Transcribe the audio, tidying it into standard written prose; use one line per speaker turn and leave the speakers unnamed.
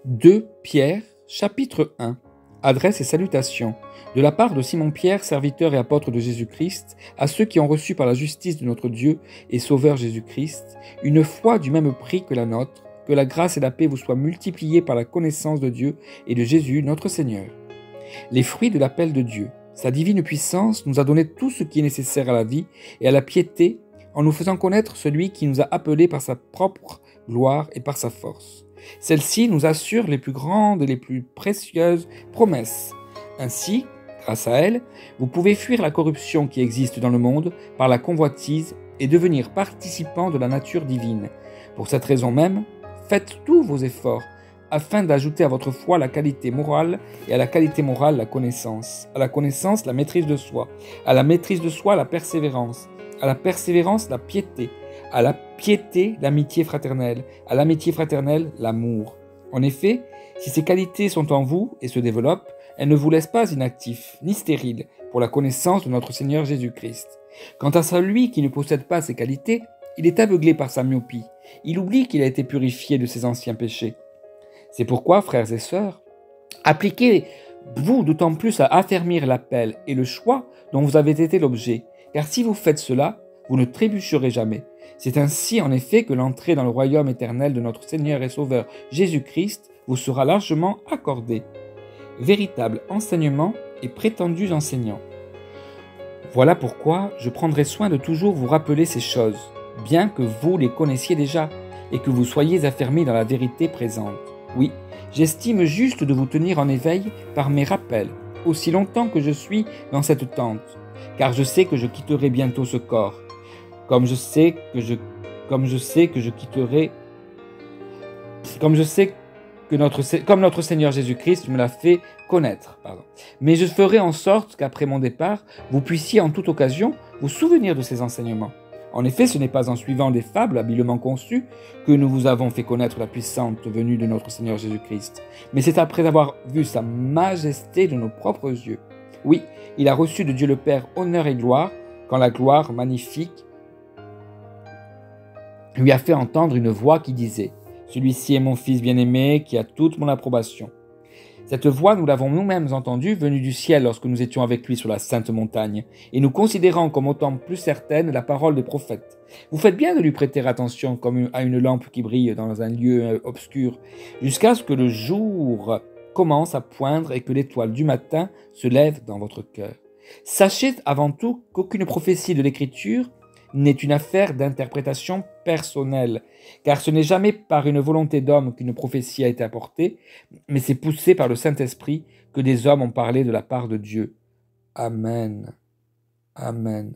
2 Pierre, chapitre 1. Adresse et salutations. De la part de Simon-Pierre, serviteur et apôtre de Jésus-Christ, à ceux qui ont reçu par la justice de notre Dieu et Sauveur Jésus-Christ, une foi du même prix que la nôtre, que la grâce et la paix vous soient multipliées par la connaissance de Dieu et de Jésus notre Seigneur. Les fruits de l'appel de Dieu. Sa divine puissance nous a donné tout ce qui est nécessaire à la vie et à la piété, en nous faisant connaître celui qui nous a appelés par sa propre gloire et par sa force. Celle-ci nous assure les plus grandes et les plus précieuses promesses. Ainsi, grâce à elle, vous pouvez fuir la corruption qui existe dans le monde par la convoitise et devenir participant de la nature divine. Pour cette raison même, faites tous vos efforts afin d'ajouter à votre foi la qualité morale et à la qualité morale la connaissance, à la connaissance la maîtrise de soi, à la maîtrise de soi la persévérance, à la persévérance la piété, à la piété l'amitié fraternelle, à l'amitié fraternelle l'amour. En effet, si ces qualités sont en vous et se développent, elles ne vous laissent pas inactifs ni stériles pour la connaissance de notre Seigneur Jésus-Christ. Quant à celui qui ne possède pas ces qualités, il est aveuglé par sa myopie. Il oublie qu'il a été purifié de ses anciens péchés. C'est pourquoi, frères et sœurs, appliquez-vous d'autant plus à affermir l'appel et le choix dont vous avez été l'objet, car si vous faites cela, vous ne trébucherez jamais. C'est ainsi en effet que l'entrée dans le royaume éternel de notre Seigneur et Sauveur Jésus-Christ vous sera largement accordée. Véritable enseignement et prétendus enseignants. Voilà pourquoi je prendrai soin de toujours vous rappeler ces choses, bien que vous les connaissiez déjà, et que vous soyez affermis dans la vérité présente. Oui, j'estime juste de vous tenir en éveil par mes rappels, aussi longtemps que je suis dans cette tente, car je sais que je quitterai bientôt ce corps, comme je sais que notre Seigneur Jésus-Christ me l'a fait connaître. Mais je ferai en sorte qu'après mon départ, vous puissiez en toute occasion vous souvenir de ces enseignements. En effet, ce n'est pas en suivant des fables habilement conçues que nous vous avons fait connaître la puissante venue de notre Seigneur Jésus-Christ, mais c'est après avoir vu sa majesté de nos propres yeux. Oui, il a reçu de Dieu le Père honneur et gloire, quand la gloire magnifique lui a fait entendre une voix qui disait « Celui-ci est mon Fils bien-aimé, qui a toute mon approbation. » Cette voix, nous l'avons nous-mêmes entendue, venue du ciel lorsque nous étions avec lui sur la sainte montagne, et nous considérons comme autant plus certaine la parole des prophètes. Vous faites bien de lui prêter attention comme à une lampe qui brille dans un lieu obscur, jusqu'à ce que le jour commence à poindre et que l'étoile du matin se lève dans votre cœur. Sachez avant tout qu'aucune prophétie de l'Écriture n'est une affaire d'interprétation personnelle, car ce n'est jamais par une volonté d'homme qu'une prophétie a été apportée, mais c'est poussé par le Saint-Esprit que des hommes ont parlé de la part de Dieu. Amen. Amen.